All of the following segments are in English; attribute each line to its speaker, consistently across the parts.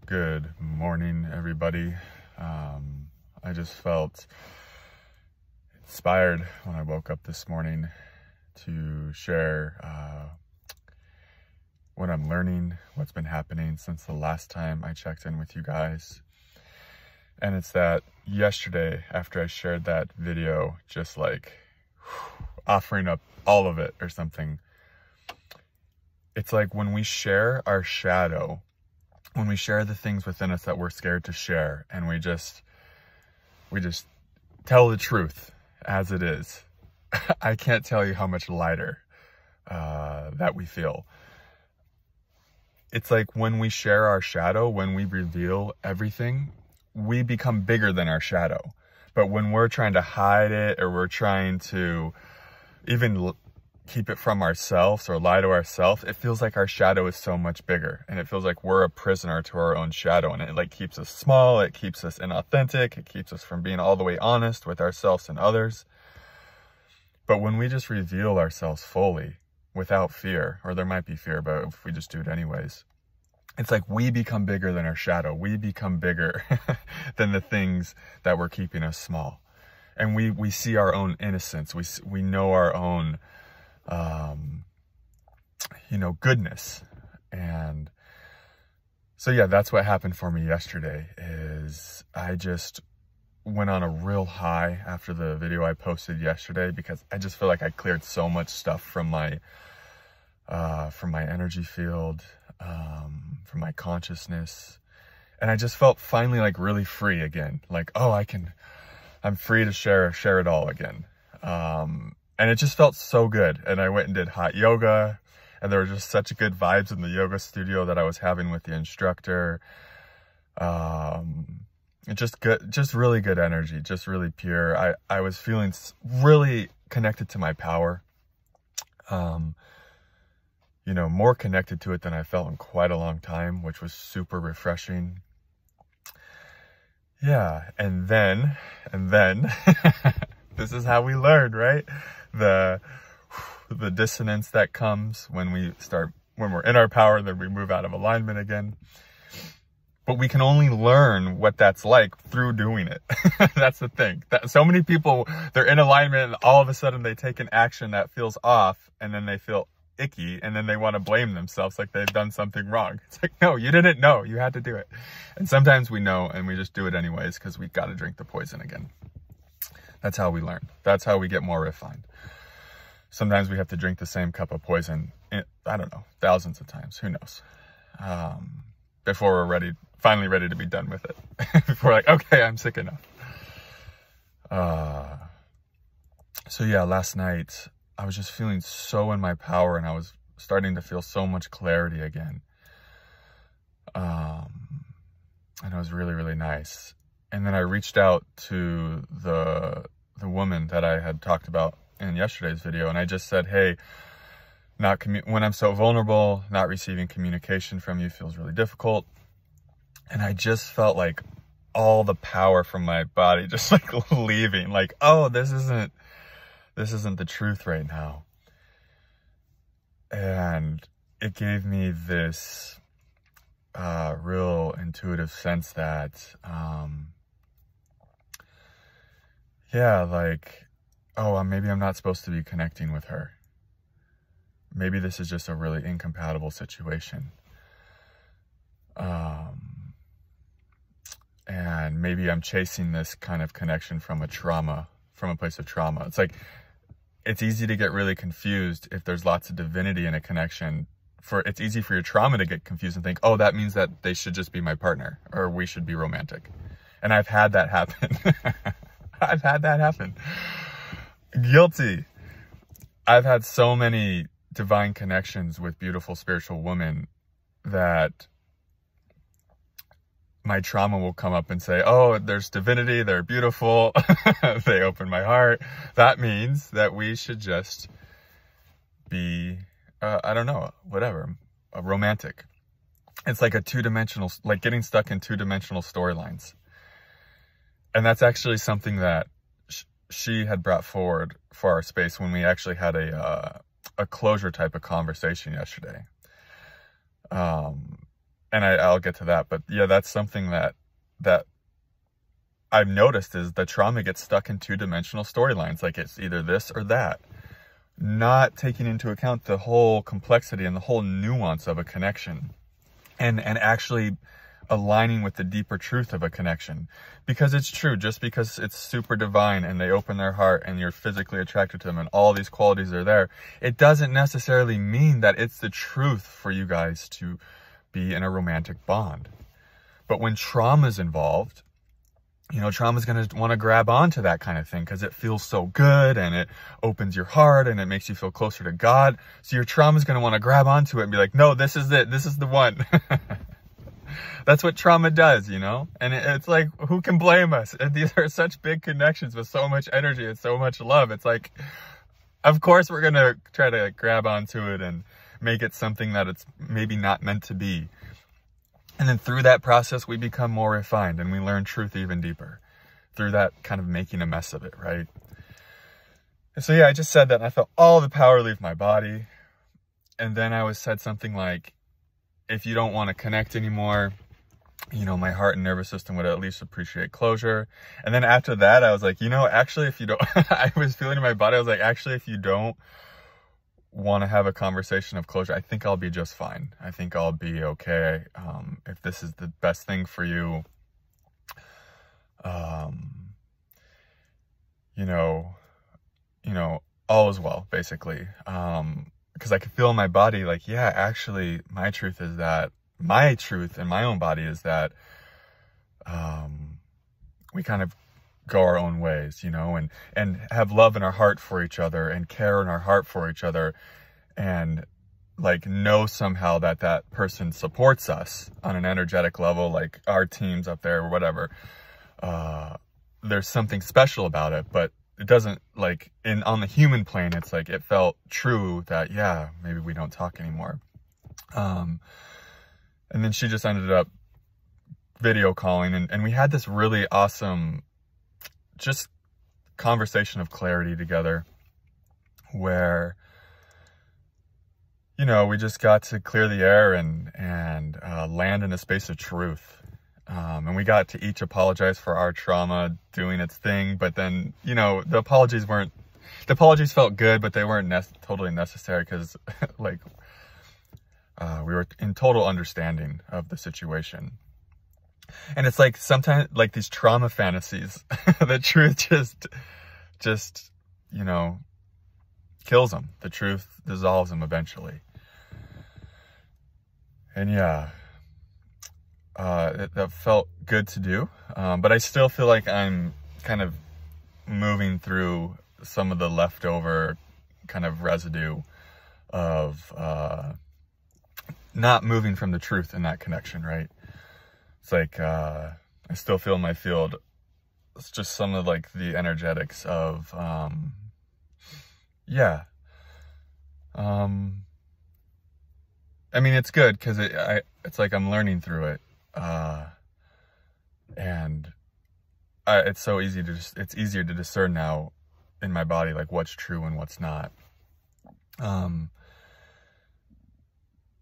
Speaker 1: Good morning, everybody. I just felt inspired when I woke up this morning to share what I'm learning, what's been happening since the last time I checked in with you guys. And it's that yesterday, after I shared that video, just like offering up all of it or something, it's like when we share our shadow, when we share the things within us that we're scared to share, and we just tell the truth as it is, I can't tell you how much lighter that we feel. It's like when we share our shadow, when we reveal everything, we become bigger than our shadow. But when we're trying to hide it, or we're trying to even keep it from ourselves or lie to ourselves, it feels like our shadow is so much bigger, and it feels like we're a prisoner to our own shadow, and it like keeps us small, it keeps us inauthentic, it keeps us from being all the way honest with ourselves and others. But when we just reveal ourselves fully without fear, or there might be fear, but if we just do it anyways, it's like we become bigger than our shadow. We become bigger than the things that were keeping us small, and we see our own innocence. We know our own goodness. And so yeah, that's what happened for me yesterday. Is I just went on a real high after the video I posted yesterday, because I just feel like I cleared so much stuff from my energy field, from my consciousness, and I just felt finally like really free again. Like, oh, I'm free to share it all again. And it just felt so good. And I went and did hot yoga, and there were just such good vibes in the yoga studio that I was having with the instructor. Just really good energy, just really pure. I was feeling really connected to my power. More connected to it than I felt in quite a long time, which was super refreshing. Yeah, and then this is how we learn, right? The dissonance that comes when we're in our power, then we move out of alignment again. But we can only learn what that's like through doing it. That's the thing. That so many people, they're in alignment, and all of a sudden they take an action that feels off, and then they feel icky, and then they want to blame themselves like they've done something wrong. It's like, no, you didn't know. You had to do it. And sometimes we know, and we just do it anyways because we got to drink the poison again. That's how we learn. That's how we get more refined. Sometimes we have to drink the same cup of poison, I don't know, thousands of times. Who knows? Before we're finally ready to be done with it. Before we're like, okay, I'm sick enough. So yeah, last night I was just feeling so in my power, and I was starting to feel so much clarity again. And it was really, really nice. And then I reached out to the woman that I had talked about in yesterday's video, and I just said, hey, when I'm so vulnerable, not receiving communication from you feels really difficult. And I just felt like all the power from my body just like leaving, like, oh, this isn't the truth right now. And it gave me this real intuitive sense that maybe I'm not supposed to be connecting with her. Maybe this is just a really incompatible situation. And maybe I'm chasing this kind of connection from a place of trauma. It's like, it's easy to get really confused if there's lots of divinity in a connection. It's easy for your trauma to get confused and think, oh, that means that they should just be my partner, or we should be romantic. And I've had that happen. I've had that happen. Guilty. I've had so many divine connections with beautiful spiritual women that my trauma will come up and say, oh, there's divinity, they're beautiful, they open my heart. That means that we should just be, a romantic. It's like like getting stuck in two-dimensional storylines. And that's actually something that she had brought forward for our space when we actually had a closure type of conversation yesterday. and I'll get to that, but yeah, that's something that I've noticed is the trauma gets stuck in two-dimensional storylines. Like it's either this or that, not taking into account the whole complexity and the whole nuance of a connection, and actually aligning with the deeper truth of a connection. Because it's true, just because it's super divine and they open their heart and you're physically attracted to them and all these qualities are there, it doesn't necessarily mean that it's the truth for you guys to be in a romantic bond. But when trauma is involved, you know, trauma is going to want to grab onto that kind of thing because it feels so good and it opens your heart and it makes you feel closer to God. So your trauma is going to want to grab onto it and be like, no, this is it. This is the one. That's what trauma does, you know? And it's like, who can blame us? And these are such big connections with so much energy and so much love. It's like, of course, we're going to try to grab onto it and make it something that it's maybe not meant to be. And then through that process, we become more refined and we learn truth even deeper through that kind of making a mess of it, right? And so, yeah, I just said that and I felt all the power leave my body. And then I said something like, if you don't want to connect anymore, you know, my heart and nervous system would at least appreciate closure. And then after that, I was like, you know, actually, if you don't, I was feeling in my body, I was like, actually, if you don't want to have a conversation of closure, I think I'll be just fine. I think I'll be okay. If this is the best thing for you, you know, all is well, basically. Because I could feel in my body like, yeah, actually, my truth is that, my truth in my own body is that we kind of go our own ways, you know, and have love in our heart for each other and care in our heart for each other, and like know somehow that that person supports us on an energetic level, like our teams up there or whatever. There's something special about it, but it doesn't, like, on the human plane, it's like, it felt true that, yeah, maybe we don't talk anymore. And then she just ended up video calling, and we had this really awesome, just conversation of clarity together where, you know, we just got to clear the air and land in a space of truth. And we got to each apologize for our trauma doing its thing. But then, you know, the apologies felt good, but they weren't totally necessary because like, we were in total understanding of the situation. And it's like sometimes like these trauma fantasies, the truth just, you know, kills them. The truth dissolves them eventually. And yeah, that felt good to do. But I still feel like I'm kind of moving through some of the leftover kind of residue of not moving from the truth in that connection, right? It's like, I still feel in my field, it's just some of like the energetics of, yeah. I mean, it's good because it's like I'm learning through it. And it's so easy to it's easier to discern now in my body, like what's true and what's not.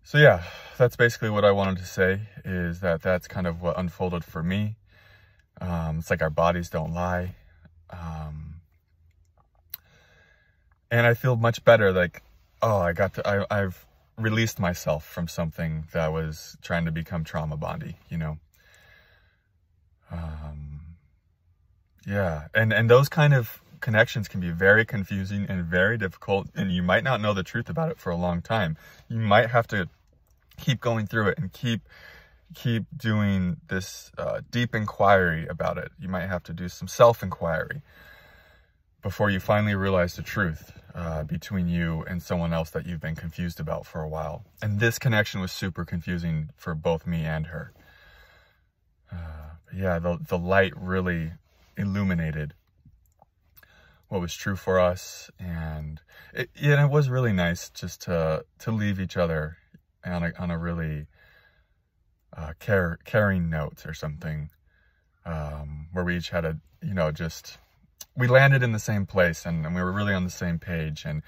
Speaker 1: So yeah, that's basically what I wanted to say, is that that's kind of what unfolded for me. It's like our bodies don't lie. And I feel much better, like, oh, I've released myself from something that was trying to become trauma bondy, you know? Yeah, and those kind of connections can be very confusing and very difficult, and you might not know the truth about it for a long time. You might have to keep going through it and keep doing this deep inquiry about it. You might have to do some self-inquiry before you finally realize the truth between you and someone else that you've been confused about for a while. And this connection was super confusing for both me and her. Yeah, the light really illuminated what was true for us, and it was really nice just to leave each other on a really caring note or something, where we each had a, you know, just, we landed in the same place and we were really on the same page, and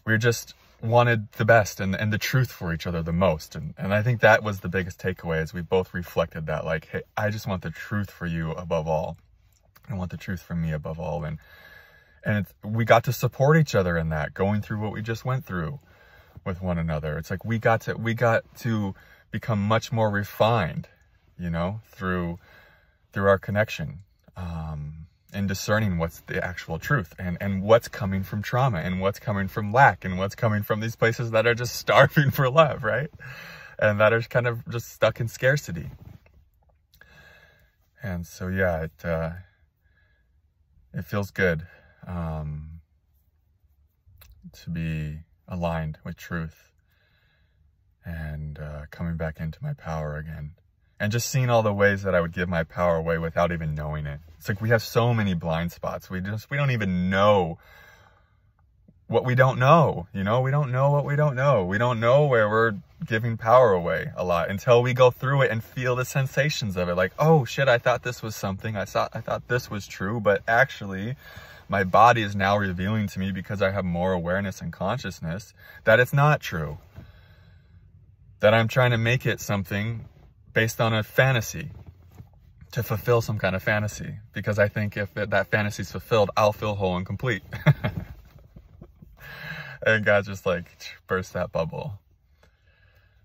Speaker 1: we were just wanted the best and the truth for each other the most. And I think that was the biggest takeaway, is we both reflected that, like, hey, I just want the truth for you above all. I want the truth from me above all. And we got to support each other in that, going through what we just went through with one another. It's like we got to become much more refined, you know, through our connection, and discerning what's the actual truth, and what's coming from trauma, and what's coming from lack, and what's coming from these places that are just starving for love, right? And that are kind of just stuck in scarcity. And so, yeah, it feels good to be aligned with truth, and coming back into my power again. And just seeing all the ways that I would give my power away without even knowing it. It's like we have so many blind spots. We don't even know what we don't know. You know, we don't know what we don't know. We don't know where we're giving power away a lot until we go through it and feel the sensations of it. Like, oh shit, I thought this was something. I thought this was true, but actually my body is now revealing to me, because I have more awareness and consciousness, that it's not true. That I'm trying to make it something based on a fantasy, to fulfill some kind of fantasy, because I think if that fantasy is fulfilled, I'll feel whole and complete. And God just like burst that bubble.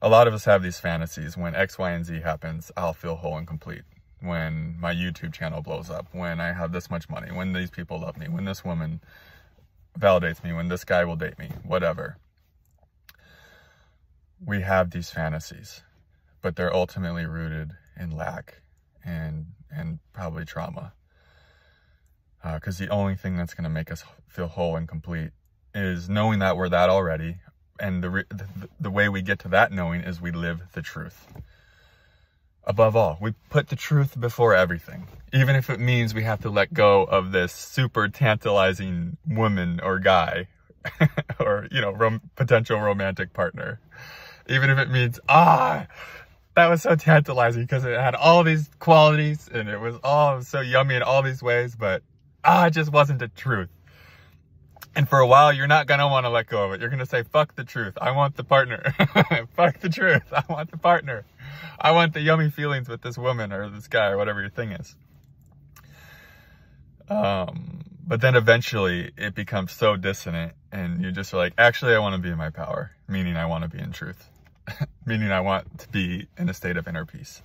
Speaker 1: A lot of us have these fantasies. When X, Y, and Z happens, I'll feel whole and complete. When my YouTube channel blows up, when I have this much money, when these people love me, when this woman validates me, when this guy will date me, whatever. We have these fantasies, but they're ultimately rooted in lack and probably trauma. Because the only thing that's going to make us feel whole and complete is knowing that we're that already. And the way we get to that knowing is we live the truth. Above all, we put the truth before everything. Even if it means we have to let go of this super tantalizing woman or guy, or, you know, potential romantic partner. Even if it means, that was so tantalizing because it had all these qualities and it was all so yummy in all these ways, but it just wasn't the truth. And for a while, you're not going to want to let go of it. You're going to say, fuck the truth. I want the partner. Fuck the truth. I want the partner. I want the yummy feelings with this woman or this guy or whatever your thing is. But then eventually it becomes so dissonant and you just are like, actually, I want to be in my power. Meaning I want to be in truth. Meaning I want to be in a state of inner peace.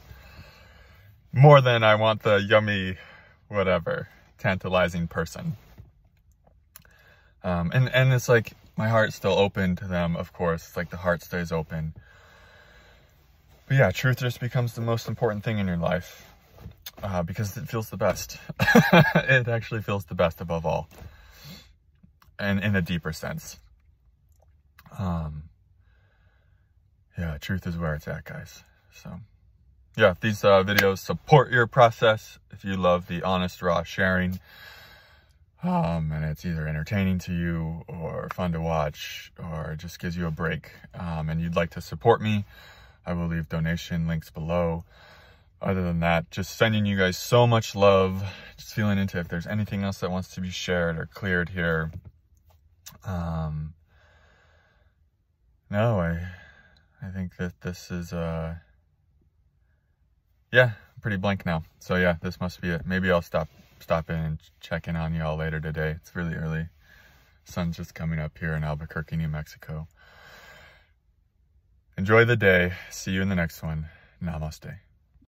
Speaker 1: More than I want the yummy, whatever, tantalizing person. And it's like, my heart's still open to them, of course. It's like the heart stays open. But yeah, truth just becomes the most important thing in your life. Because it feels the best. It actually feels the best above all. And in a deeper sense. Yeah, truth is where it's at, guys. So, yeah, if these videos support your process, if you love the honest, raw sharing, and it's either entertaining to you or fun to watch or just gives you a break, and you'd like to support me, I will leave donation links below. Other than that, just sending you guys so much love, just feeling into if there's anything else that wants to be shared or cleared here. No, I think that this is, yeah, pretty blank now. So yeah, this must be it. Maybe I'll stop in and check in on y'all later today. It's really early. Sun's just coming up here in Albuquerque, New Mexico. Enjoy the day. See you in the next one. Namaste.